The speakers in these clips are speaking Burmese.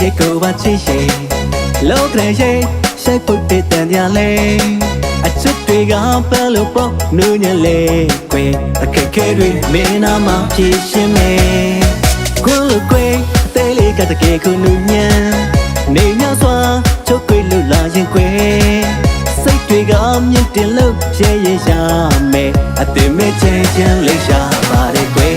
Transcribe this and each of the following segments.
ရဲ့ကိုပါချစ်ရှင်လောကရဲ့ရှိုက်ပုတ်တဲ့တန်ကြလဲအချစ်တွေကဘယ်လိုပေါ့နူးညံ့လဲကွယ်အခက်ခဲတွေမင်းနာမှဖြေရှင်းမယ်ကိုလိုကွယ်အသေးလေးကတကယ်ကိုနူးညံ့နေညစွာချုပ်ကွယ်လို့လာရင်ကွယ်စိတ်တွေကမြင့်တင်လို့ရဲရဲရှာမယ်အသေးမဲ့ချင်ချင်လေးရှာပါတယ်ကွယ်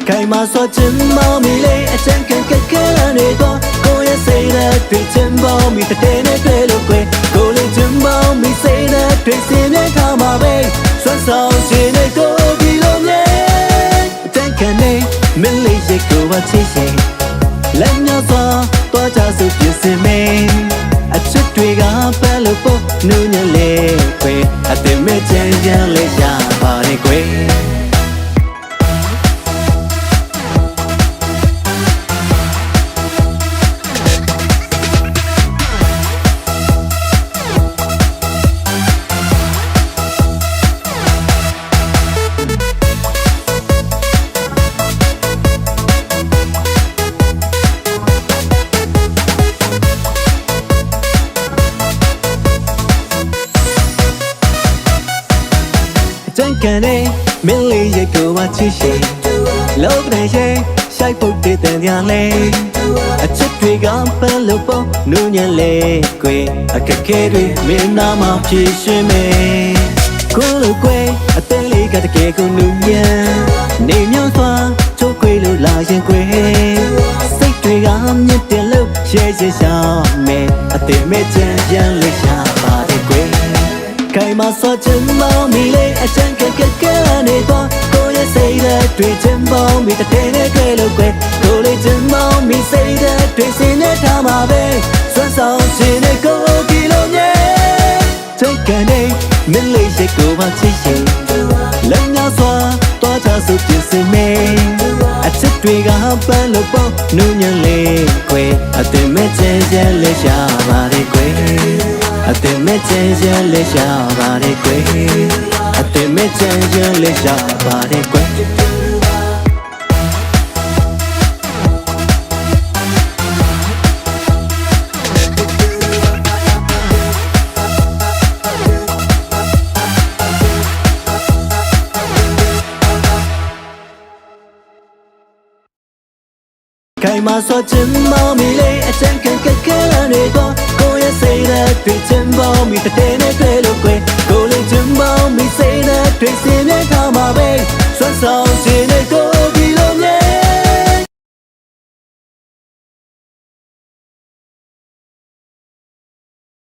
ခိုင်မာစွာချင်မောင်းမိလေအချမ်းကန်ကကနေတော့ကိုရဲ့စိတ်နဲ့တွေ့ချင်ပေါင်းမိတဲ့နဲ့တွေ့လို့ကွယ်ကိုလေးချင်ပေါင်းမိစိတ်နဲ့တွေ့စင်နဲ့ထားမှာပဲဆွမ်းဆောင်ခြင်းနဲ့ကိုဒီလိုမြဲတန်ခံနေမင်းလေးရဲ့ကိုပါချစ်ရှင်လက်ညှောစွာတွားကြစို့ပြစ်စင်မေအချစ်တွေကဘယ်လိုပေါ့နူးညံ့လဲကွယ်အသေးမဲ့ချင်ချင်လေးရှာပါတယ်ကွယ်တန်ခံနေမင်းလေးရဲ့ကိုပါချစ်ရှင်လောကရဲ့ရှိုက်ပုတ်တဲ့တန်ကြလဲအချစ်တွေကဘယ်လိုပေါ့နူးညံ့လဲကွယ်အခက်ခဲတွေမင်းနာမှဖြေရှင်းမယ်ကိုလိုကွယ်အသေးလေးကတကယ်ကိုနူးညံ့နေမြောင်းစွာချုပ်ခွေလို့လာရင်ကွယ်စိတ်တွေကမြင့်တယ်လို့ရဲရဲရှာမယ်အသေးမဲ့ချင်ပြန်လို့ရှာပါတယ်ကွယ်ခိုင်မာစွာချင်မောင်းမိလေအချမ်းကကနေတော့ကိုရဲ့စိတ်နဲ့တွေ့ချင်ပေါင်းမိတဲ့နဲ့တွေ့လို့ကွယ်ကိုလေးချင်မောင်းမိစိတ်နဲ့တွေ့စင်နဲ့ထားမှာပဲစွမ်းဆောင်ခြင်းနဲ့ကိုဒီလိုမြဲစိတ်ကနေမင်းလေးရဲ့ကိုပါချစ်ရှင်လက်ညှောစွာတွားကြစို့ပြစ်စင်မေအချစ်တွေကပန်းလို့ပေါ့နူးညံ့လေကွယ်အသေးမဲ့ချင်ချင်လေးရှာပါတယ်ကွယ်အသေးမဲ့ချင်ချင်လေးရှာပါတယ်ကွယ်အသေးမဲ့ချင်ချင်လေးရှာပါတယ်ကွယ်ခိုင်မာစွာချင်မောင်းမိလေအချမ်းကန်ကနေတော့ကိုရဲ့စိတ်နဲ့တွေ့ချင်ပေါင်းမိတဲ့နဲ့တွေ့လို့ကွယ်ကိုလေးချင်ပေါင်းမိစိတ်နဲ့တွေ့စင်နဲ့ထားမှာပဲဆွမ်းဆောင်ခြင်းနဲ့ကို